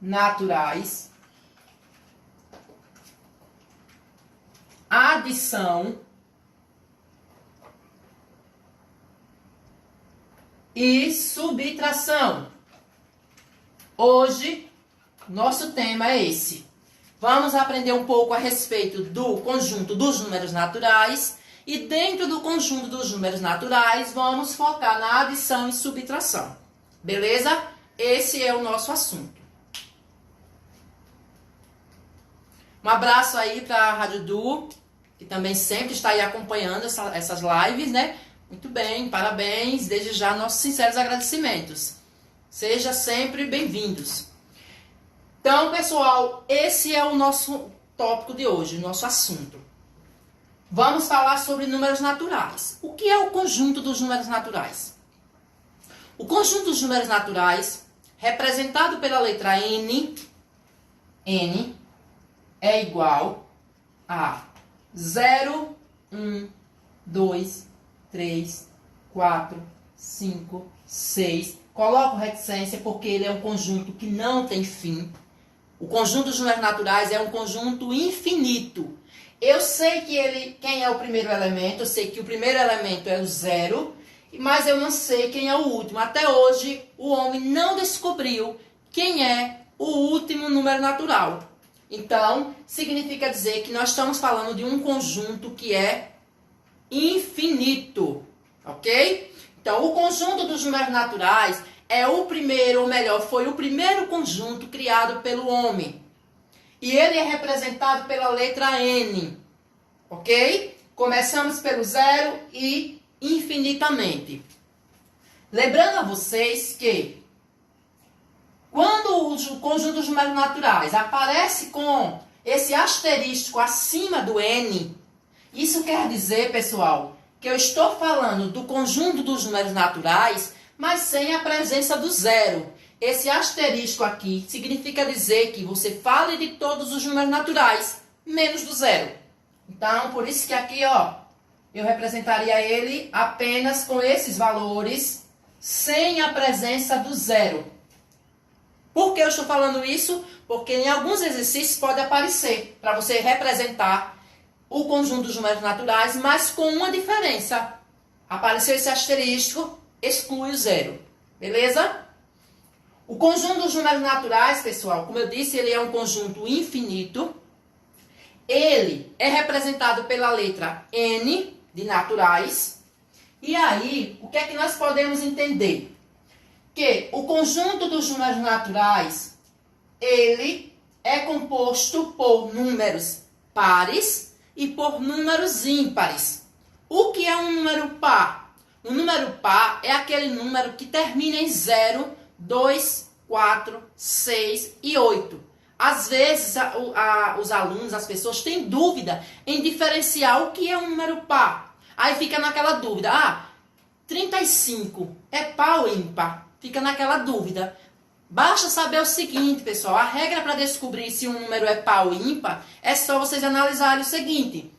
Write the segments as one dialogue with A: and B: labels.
A: naturais, adição e subtração. Hoje, nosso tema é esse. Vamos aprender um pouco a respeito do conjunto dos números naturais e dentro do conjunto dos números naturais vamos focar na adição e subtração. Beleza? Esse é o nosso assunto. Um abraço aí para a Rádio Du, que também sempre está aí acompanhando essas lives, né? Muito bem, parabéns. Desde já, nossos sinceros agradecimentos. Sejam sempre bem-vindos. Então, pessoal, esse é o nosso tópico de hoje, o nosso assunto. Vamos falar sobre números naturais. O que é o conjunto dos números naturais? O conjunto dos números naturais, representado pela letra N, é igual a 0, 1, 2, 3, 4, 5, 6. Coloco reticência porque ele é um conjunto que não tem fim. O conjunto dos números naturais é um conjunto infinito. Eu sei quem é o primeiro elemento, eu sei que o primeiro elemento é o 0, mas eu não sei quem é o último. Até hoje, o homem não descobriu quem é o último número natural. Então, significa dizer que nós estamos falando de um conjunto que é infinito, ok? Então, o conjunto dos números naturais é o primeiro, ou melhor, foi o primeiro conjunto criado pelo homem. E ele é representado pela letra N, ok? Começamos pelo 0 e infinitamente. Lembrando a vocês que quando o conjunto dos números naturais aparece com esse asterístico acima do N, isso quer dizer, pessoal, que eu estou falando do conjunto dos números naturais, mas sem a presença do 0. Esse asterisco aqui significa dizer que você fala de todos os números naturais, menos do 0. Então, por isso que aqui, ó, eu representaria ele apenas com esses valores, sem a presença do 0. Por que eu estou falando isso? Porque em alguns exercícios pode aparecer, para você representar o conjunto dos números naturais, mas com uma diferença. Apareceu esse asterístico, exclui o 0. Beleza? O conjunto dos números naturais, pessoal, como eu disse, ele é um conjunto infinito. Ele é representado pela letra N, de naturais. E aí, o que é que nós podemos entender? Que o conjunto dos números naturais, ele é composto por números pares e por números ímpares. O que é um número par? Um número par é aquele número que termina em 0, 2, 4, 6 e 8. Às vezes, os alunos, as pessoas têm dúvida em diferenciar o que é um número par. Aí fica naquela dúvida, 35 é par ou ímpar? Fica naquela dúvida. Basta saber o seguinte, pessoal, a regra para descobrir se um número é par ou ímpar é só vocês analisarem o seguinte.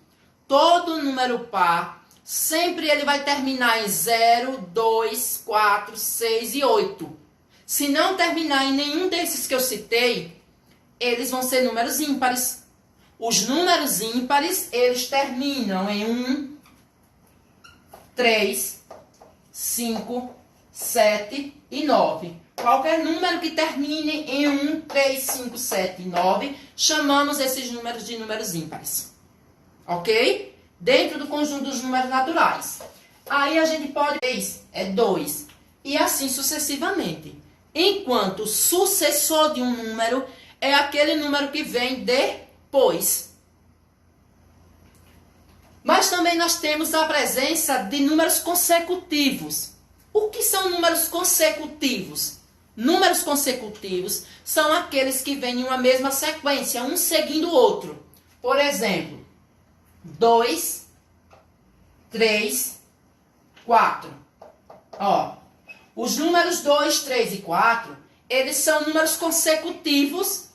A: Todo número par, sempre ele vai terminar em 0, 2, 4, 6 e 8. Se não terminar em nenhum desses que eu citei, eles vão ser números ímpares. Os números ímpares, eles terminam em 1, 3, 5, 7 e 9. Qualquer número que termine em 1, 3, 5, 7 e 9, chamamos esses números de números ímpares. Ok? Dentro do conjunto dos números naturais. Aí a gente pode ver, é 2. E assim sucessivamente. Enquanto o sucessor de um número é aquele número que vem depois. Mas também nós temos a presença de números consecutivos. O que são números consecutivos? Números consecutivos são aqueles que vêm em uma mesma sequência, um seguindo o outro. Por exemplo, 2, 3, 4. Ó, os números 2, 3 e 4, eles são números consecutivos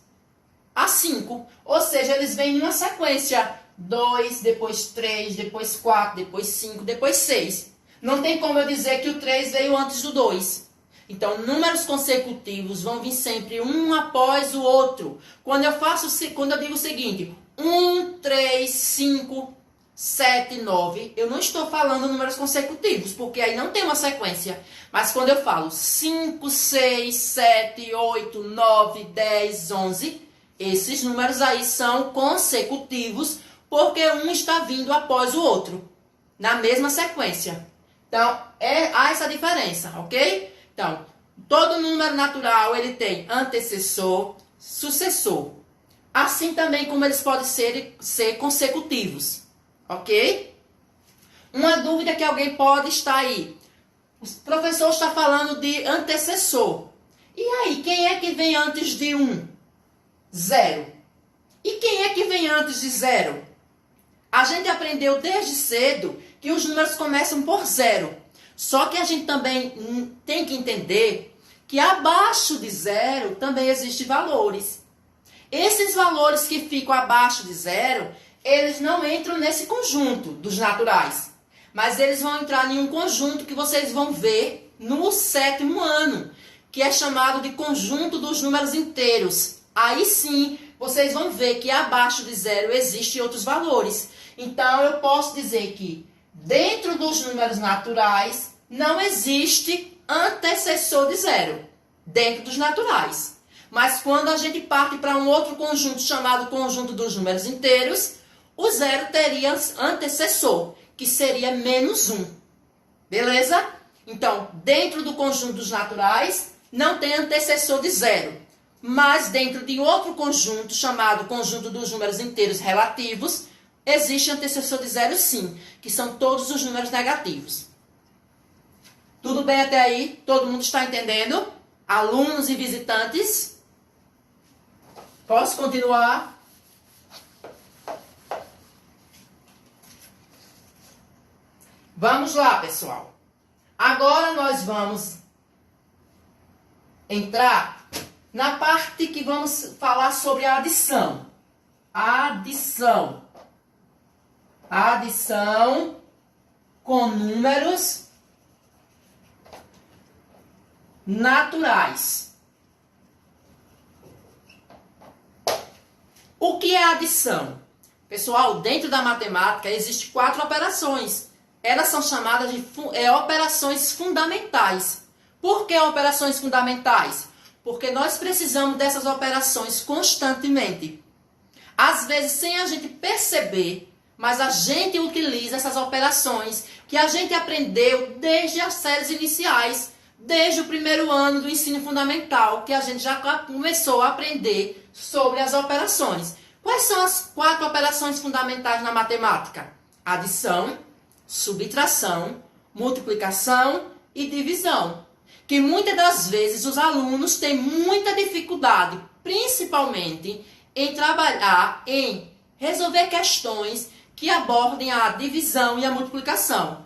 A: a 5. Ou seja, eles vêm em uma sequência. 2, depois 3, depois 4, depois 5, depois 6. Não tem como eu dizer que o 3 veio antes do 2. Então, números consecutivos vão vir sempre um após o outro. Quando eu digo o seguinte, 1, 3, 5, 7, 9, eu não estou falando números consecutivos, porque aí não tem uma sequência. Mas quando eu falo 5, 6, 7, 8, 9, 10, 11, esses números aí são consecutivos, porque um está vindo após o outro, na mesma sequência. Então, há essa diferença, ok? Então, todo número natural, ele tem antecessor, sucessor. Assim também como eles podem ser consecutivos, ok? Uma dúvida que alguém pode estar aí. O professor está falando de antecessor. E aí, quem é que vem antes de 1? 0. E quem é que vem antes de 0? A gente aprendeu desde cedo que os números começam por 0. Só que a gente também tem que entender que abaixo de 0 também existem valores. Esses valores que ficam abaixo de 0, eles não entram nesse conjunto dos naturais. Mas eles vão entrar em um conjunto que vocês vão ver no 7º ano, que é chamado de conjunto dos números inteiros. Aí sim, vocês vão ver que abaixo de 0 existem outros valores. Então, eu posso dizer que dentro dos números naturais não existe antecessor de 0. Dentro dos naturais. Mas quando a gente parte para um outro conjunto chamado conjunto dos números inteiros, o 0 teria antecessor, que seria menos 1. Beleza? Então, dentro do conjunto dos naturais, não tem antecessor de 0. Mas dentro de outro conjunto, chamado conjunto dos números inteiros relativos, existe antecessor de 0 sim, que são todos os números negativos. Tudo bem até aí? Todo mundo está entendendo? Alunos e visitantes? Posso continuar? Vamos lá, pessoal. Agora nós vamos entrar na parte que vamos falar sobre a adição. Adição. Adição com números naturais. O que é adição? Pessoal, dentro da matemática existem 4 operações. Elas são chamadas de operações fundamentais. Por que operações fundamentais? Porque nós precisamos dessas operações constantemente. Às vezes, sem a gente perceber, mas a gente utiliza essas operações que a gente aprendeu desde as séries iniciais, desde o 1º ano do ensino fundamental, que a gente já começou a aprender sobre as operações. Quais são as 4 operações fundamentais na matemática? Adição, subtração, multiplicação e divisão. Que muitas das vezes os alunos têm muita dificuldade, principalmente em trabalhar, em resolver questões que abordem a divisão e a multiplicação.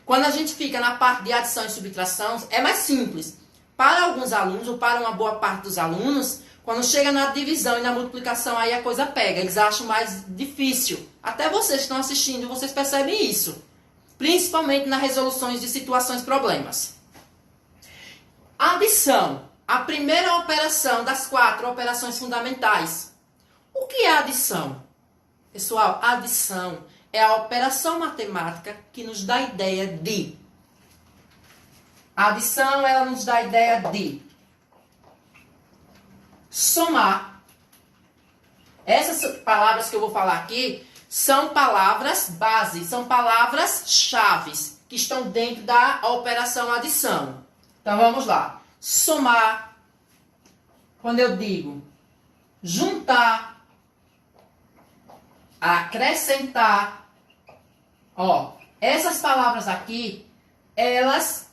A: Quando a gente fica na parte de adição e subtração, é mais simples. Para alguns alunos, ou para uma boa parte dos alunos, quando chega na divisão e na multiplicação, aí a coisa pega. Eles acham mais difícil. Até vocês que estão assistindo, vocês percebem isso. Principalmente nas resoluções de situações problemas. Adição. A primeira operação das 4 operações fundamentais. O que é adição? Pessoal, adição é a operação matemática que nos dá a ideia de. A adição, ela nos dá a ideia de somar. Essas palavras que eu vou falar aqui são palavras base, são palavras-chave que estão dentro da operação adição. Então, vamos lá. Somar, quando eu digo juntar, acrescentar, ó, essas palavras aqui, elas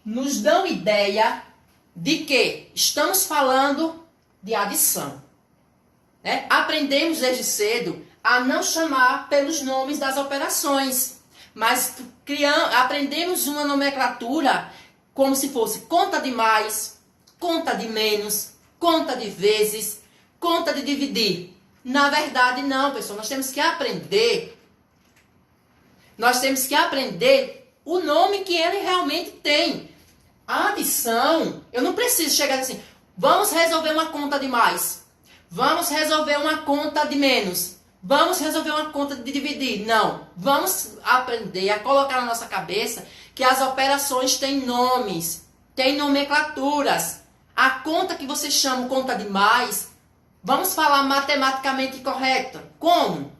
A: nos dão ideia de que estamos falando de adição. Né? Aprendemos desde cedo a não chamar pelos nomes das operações, mas aprendemos uma nomenclatura como se fosse conta de mais, conta de menos, conta de vezes, conta de dividir. Na verdade, não, pessoal. Nós temos que aprender o nome que ele realmente tem. A adição, eu não preciso chegar assim, vamos resolver uma conta de mais, vamos resolver uma conta de menos, vamos resolver uma conta de dividir. Não, vamos aprender a colocar na nossa cabeça que as operações têm nomes, têm nomenclaturas. A conta que você chama conta de mais, vamos falar matematicamente correto. Como?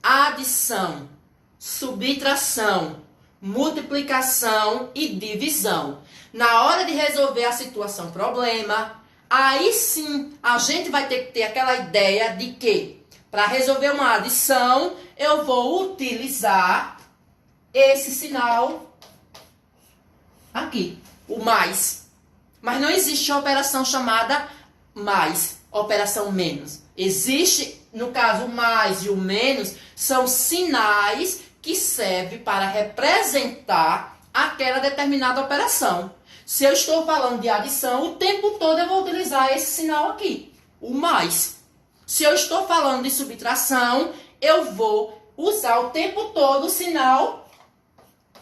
A: Adição, subtração, multiplicação e divisão. Na hora de resolver a situação problema, aí sim a gente vai ter que ter aquela ideia de que para resolver uma adição, eu vou utilizar esse sinal aqui, o mais. Mas não existe a operação chamada mais, operação menos. Existe, no caso, o mais e o menos, são sinais que servem para representar aquela determinada operação. Se eu estou falando de adição, o tempo todo eu vou utilizar esse sinal aqui, o mais. Se eu estou falando de subtração, eu vou usar o tempo todo o sinal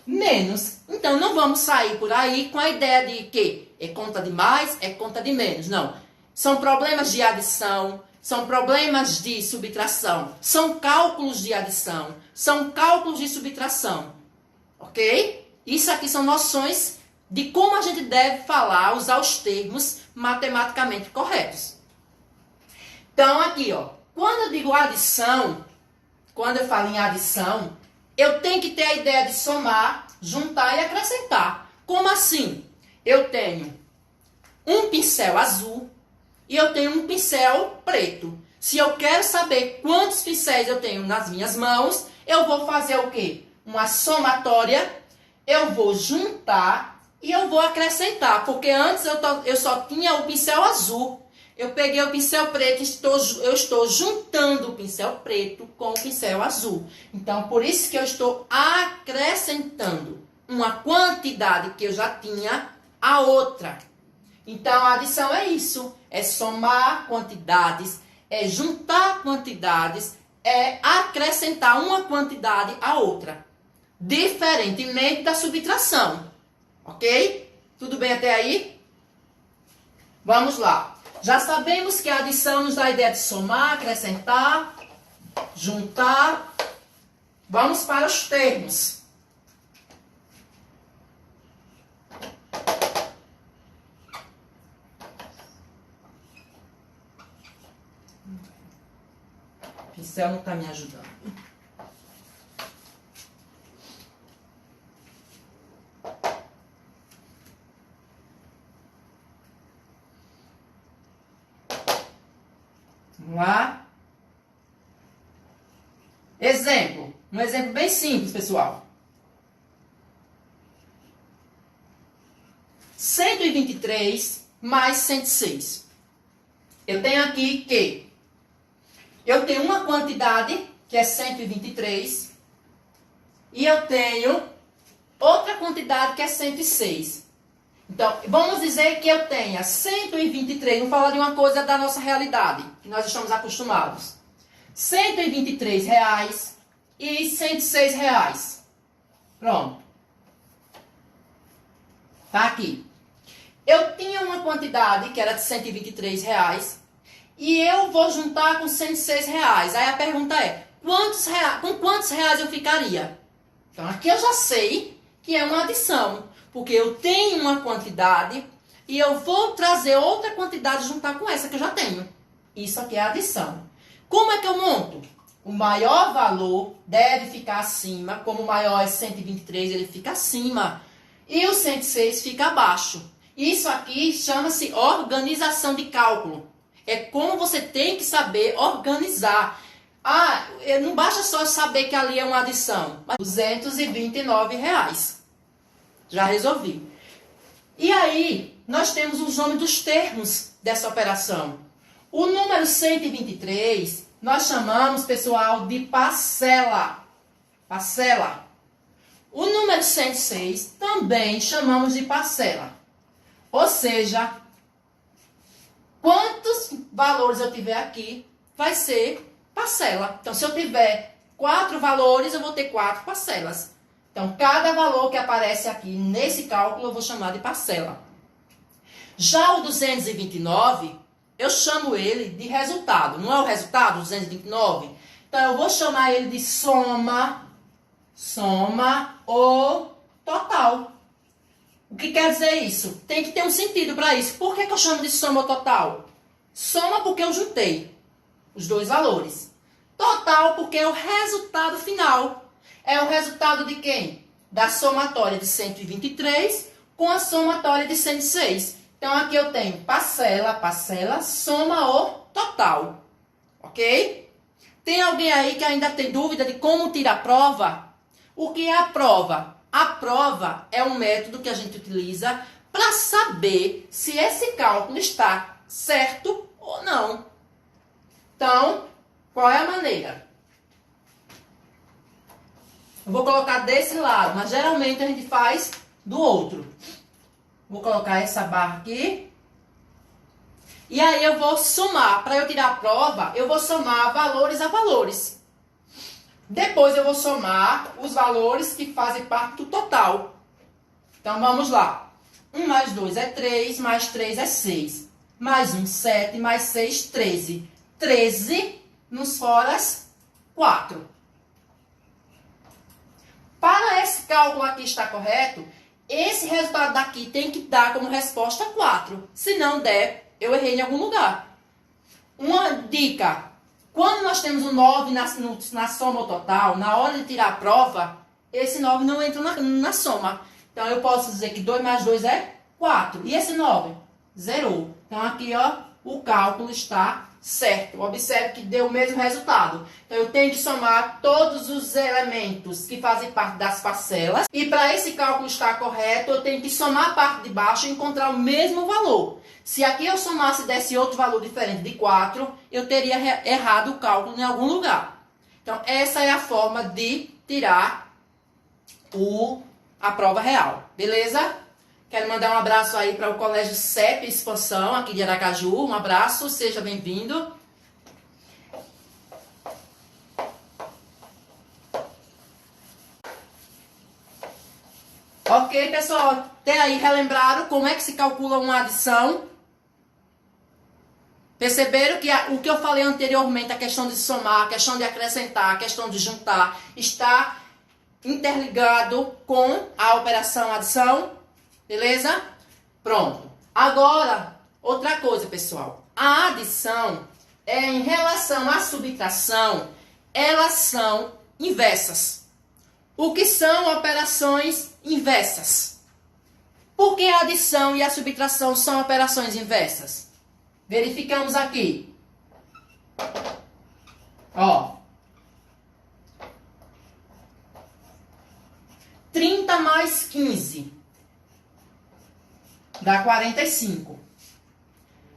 A: menos. Então, não vamos sair por aí com a ideia de que é conta de mais, é conta de menos. Não. São problemas de adição, são problemas de subtração, são cálculos de adição, são cálculos de subtração. Ok? Isso aqui são noções de como a gente deve falar, usar os termos matematicamente corretos. Então, aqui, ó, quando eu digo adição, quando eu falo em adição, eu tenho que ter a ideia de somar, juntar e acrescentar. Como assim? Eu tenho um pincel azul e eu tenho um pincel preto. Se eu quero saber quantos pincéis eu tenho nas minhas mãos, eu vou fazer o quê? Uma somatória, eu vou juntar e eu vou acrescentar, porque antes eu só tinha o pincel azul. Eu peguei o pincel preto e eu estou juntando o pincel preto com o pincel azul. Então, por isso que eu estou acrescentando uma quantidade que eu já tinha a outra. Então, a adição é isso. É somar quantidades, é juntar quantidades, é acrescentar uma quantidade à outra. Diferentemente da subtração. Ok? Tudo bem até aí? Vamos lá. Já sabemos que a adição nos dá a ideia de somar, acrescentar, juntar. Vamos para os termos. O pincel não está me ajudando. Vamos lá. Exemplo. Um exemplo bem simples, pessoal. 123 mais 106. Eu tenho aqui que eu tenho uma quantidade, que é 123, e eu tenho outra quantidade, que é 106. Então, vamos dizer que eu tenha 123, vamos falar de uma coisa da nossa realidade, que nós estamos acostumados. R$123 e R$106. Pronto. Tá aqui. Eu tinha uma quantidade que era de R$123 e eu vou juntar com R$106. Aí a pergunta é, com quantos reais eu ficaria? Então, aqui eu já sei que é uma adição. Porque eu tenho uma quantidade e eu vou trazer outra quantidade e juntar com essa que eu já tenho. Isso aqui é adição. Como é que eu monto? O maior valor deve ficar acima. Como o maior é 123, ele fica acima. E o 106 fica abaixo. Isso aqui chama-se organização de cálculo. É como você tem que saber organizar. Ah, não basta só saber que ali é uma adição. R$229. Já resolvi. E aí, nós temos os nomes dos termos dessa operação. O número 123, nós chamamos, pessoal, de parcela. Parcela. O número 106 também chamamos de parcela. Ou seja, quantos valores eu tiver aqui, vai ser parcela. Então, se eu tiver 4 valores, eu vou ter 4 parcelas. Então, cada valor que aparece aqui nesse cálculo eu vou chamar de parcela. Já o 229, eu chamo ele de resultado. Não é o resultado, 229? Então, eu vou chamar ele de soma ou total. O que quer dizer isso? Tem que ter um sentido para isso. Por que eu chamo de soma ou total? Soma porque eu juntei os dois valores. Total porque é o resultado final. É o resultado de quem? Da somatória de 123 com a somatória de 106. Então, aqui eu tenho parcela, soma ou total. Ok? Tem alguém aí que ainda tem dúvida de como tirar a prova? O que é a prova? A prova é um método que a gente utiliza para saber se esse cálculo está certo ou não. Então, qual é a maneira? Eu vou colocar desse lado, mas geralmente a gente faz do outro. Vou colocar essa barra aqui. E aí eu vou somar. Para eu tirar a prova, eu vou somar valores a valores. Depois eu vou somar os valores que fazem parte do total. Então vamos lá. 1 mais 2 é 3, mais 3 é 6. Mais 1, 7, mais 6, 13. 13 nos foras, 4. Para esse cálculo aqui estar correto, esse resultado daqui tem que dar como resposta 4. Se não der, eu errei em algum lugar. Uma dica: quando nós temos um 9 na soma total, na hora de tirar a prova, esse 9 não entra na soma. Então, eu posso dizer que 2 mais 2 é 4. E esse 9? Zerou. Então, aqui, ó, o cálculo está certo. Observe que deu o mesmo resultado. Então, eu tenho que somar todos os elementos que fazem parte das parcelas. E para esse cálculo estar correto, eu tenho que somar a parte de baixo e encontrar o mesmo valor. Se aqui eu somasse e desse outro valor diferente de 4, eu teria errado o cálculo em algum lugar. Então, essa é a forma de tirar a prova real. Beleza? Quero mandar um abraço aí para o Colégio CEP Expansão, aqui de Aracaju. Um abraço, seja bem-vindo. Ok, pessoal? Até aí relembraram como é que se calcula uma adição? Perceberam que o que eu falei anteriormente, a questão de somar, a questão de acrescentar, a questão de juntar, está interligado com a operação adição? Beleza? Pronto. Agora, outra coisa, pessoal. A adição em relação à subtração, elas são inversas. O que são operações inversas? Por que a adição e a subtração são operações inversas? Verificamos aqui. Ó. 30 mais 15 dá 45.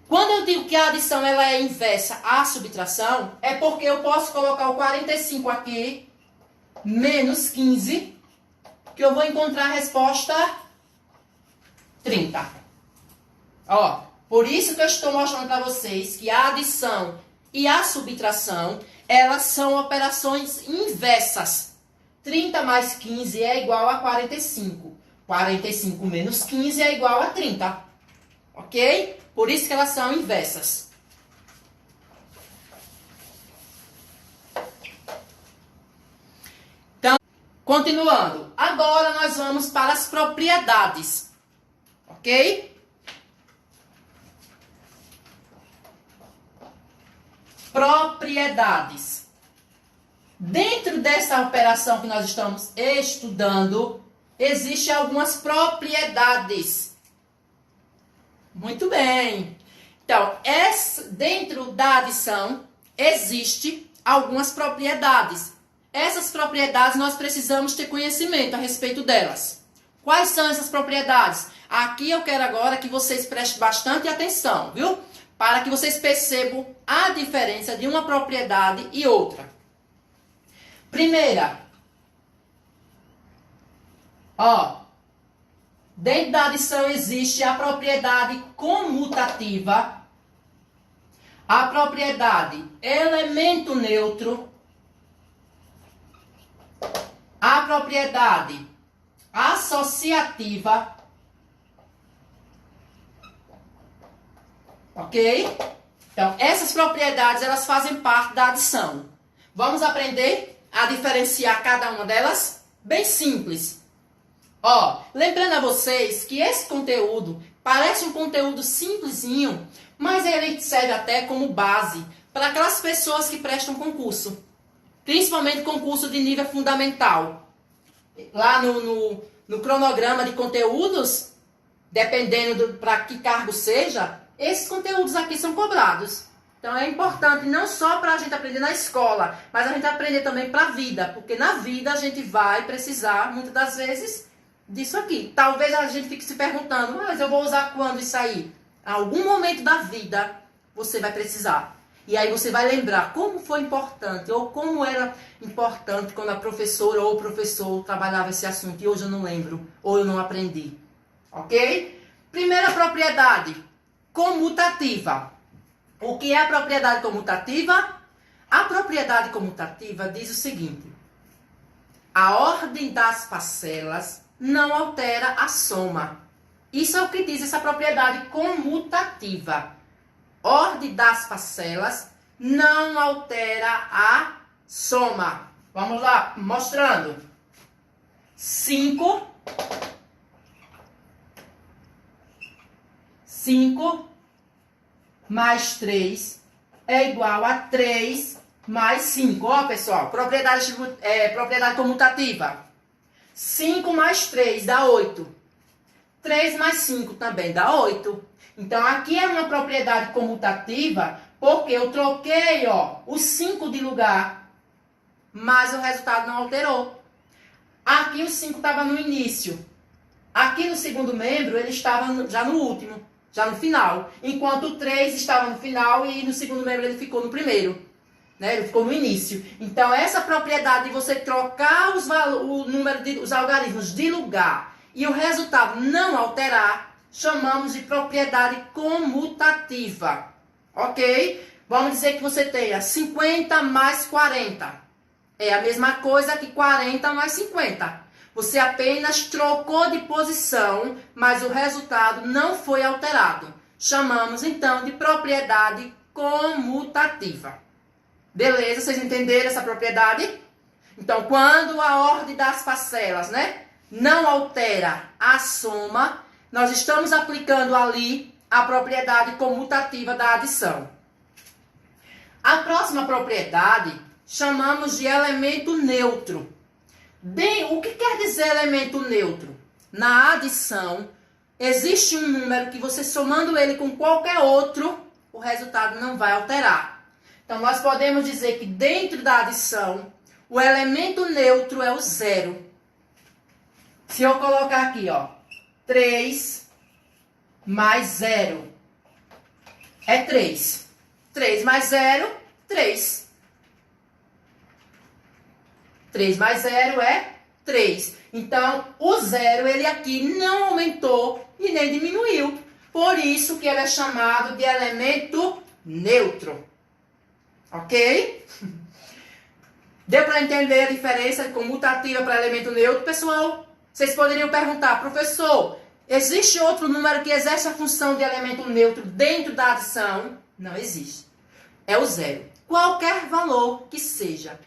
A: Quando eu digo que a adição ela é inversa à subtração, é porque eu posso colocar o 45 aqui, menos 15, que eu vou encontrar a resposta 30. Ó, por isso que eu estou mostrando para vocês que a adição e a subtração, elas são operações inversas. 30 mais 15 é igual a 45. 45 menos 15 é igual a 30. Ok? Por isso que elas são inversas. Então, continuando. Agora nós vamos para as propriedades. Ok? Propriedades. Dentro dessa operação que nós estamos estudando, existem algumas propriedades. Muito bem. Então, dentro da adição, existe algumas propriedades. Essas propriedades nós precisamos ter conhecimento a respeito delas. Quais são essas propriedades? Aqui eu quero agora que vocês prestem bastante atenção, viu? Para que vocês percebam a diferença de uma propriedade e outra. Primeira, ó, dentro da adição existe a propriedade comutativa, a propriedade elemento neutro, a propriedade associativa, Ok? Então, essas propriedades, elas fazem parte da adição. Vamos aprender a diferenciar cada uma delas? Bem simples. Ó, lembrando a vocês que esse conteúdo parece um conteúdo simplesinho, mas ele serve até como base para aquelas pessoas que prestam concurso. Principalmente concurso de nível fundamental. Lá no cronograma de conteúdos, dependendo para que cargo seja, esses conteúdos aqui são cobrados. Então é importante não só para a gente aprender na escola, mas a gente aprender também para a vida. Porque na vida a gente vai precisar, muitas das vezes, disso aqui. Talvez a gente fique se perguntando, mas eu vou usar quando isso aí? Em algum momento da vida você vai precisar. E aí você vai lembrar como foi importante, ou como era importante quando a professora ou o professor trabalhava esse assunto. E hoje eu não lembro, ou eu não aprendi. Ok? Primeira propriedade, comutativa. O que é a propriedade comutativa? A propriedade comutativa diz o seguinte: a ordem das parcelas não altera a soma. Isso é o que diz essa propriedade comutativa. Ordem das parcelas não altera a soma. Vamos lá, mostrando. 5 mais 3 é igual a 3 mais 5. Ó, pessoal, propriedade comutativa. 5 mais 3 dá 8. 3 mais 5 também dá 8. Então, aqui é uma propriedade comutativa porque eu troquei, ó, o 5 de lugar, mas o resultado não alterou. Aqui o 5 estava no início. Aqui no segundo membro, ele estava já no último, já no final. Enquanto o 3 estava no final e no segundo membro ele ficou no primeiro. Né? Ele ficou no início. Então, essa propriedade de você trocar os algarismos de lugar e o resultado não alterar, chamamos de propriedade comutativa. Ok? Vamos dizer que você tenha 50 mais 40. É a mesma coisa que 40 mais 50. Você apenas trocou de posição, mas o resultado não foi alterado. Chamamos, então, de propriedade comutativa. Beleza? Vocês entenderam essa propriedade? Então, quando a ordem das parcelas, né, não altera a soma, nós estamos aplicando ali a propriedade comutativa da adição. A próxima propriedade chamamos de elemento neutro. O que quer dizer elemento neutro? Na adição, existe um número que você somando ele com qualquer outro, o resultado não vai alterar. Então, nós podemos dizer que dentro da adição, o elemento neutro é o zero. Se eu colocar aqui, ó, 3 mais 0 é 3. 3 mais 0, 3. 3 mais 0 é 3. Então, o zero, ele aqui não aumentou e nem diminuiu. Por isso que ele é chamado de elemento neutro. Ok? Deu para entender a diferença de comutativa para elemento neutro, pessoal? Vocês poderiam perguntar, professor, existe outro número que exerce a função de elemento neutro dentro da adição? Não existe. É o zero. Qualquer valor que seja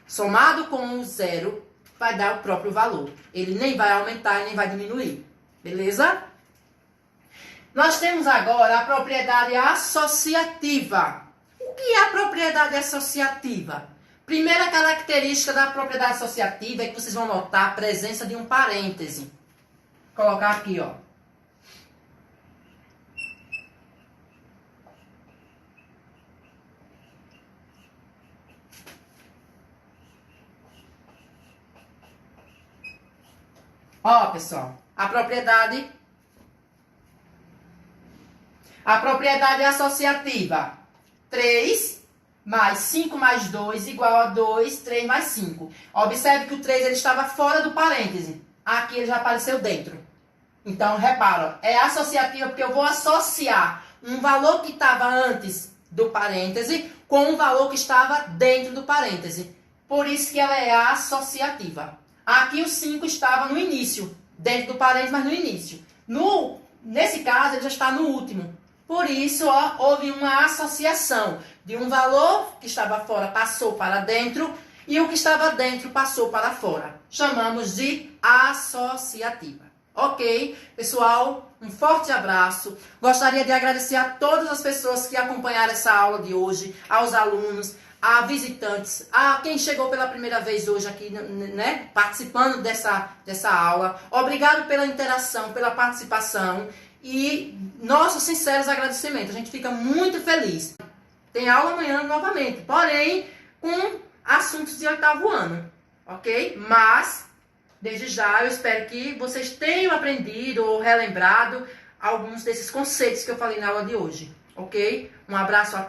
A: somado com o zero vai dar o próprio valor. Ele nem vai aumentar e nem vai diminuir. Beleza? Nós temos agora a propriedade associativa. O que é a propriedade associativa? Primeira característica da propriedade associativa é que vocês vão notar a presença de um parêntese. Vou colocar aqui, ó. Ó, pessoal, a propriedade associativa. 3 mais 5 mais 2 igual a 2, 3 mais 5. Observe que o 3 ele estava fora do parêntese. Aqui ele já apareceu dentro. Então, repara, é associativa porque eu vou associar um valor que estava antes do parêntese com um valor que estava dentro do parêntese. Por isso que ela é associativa. Aqui o 5 estava no início, dentro do parêntese, mas no início. Nesse caso, ele já está no último. Por isso, ó, houve uma associação de um valor que estava fora passou para dentro e o que estava dentro passou para fora. Chamamos de associativa. Ok? Pessoal, um forte abraço. Gostaria de agradecer a todas as pessoas que acompanharam essa aula de hoje, aos alunos, a visitantes, a quem chegou pela primeira vez hoje aqui, né, participando dessa aula. Obrigado pela interação, pela participação e nossos sinceros agradecimentos. A gente fica muito feliz. Tem aula amanhã novamente, porém com assuntos de 8º ano, ok? Mas, desde já, eu espero que vocês tenham aprendido ou relembrado alguns desses conceitos que eu falei na aula de hoje, ok? Um abraço a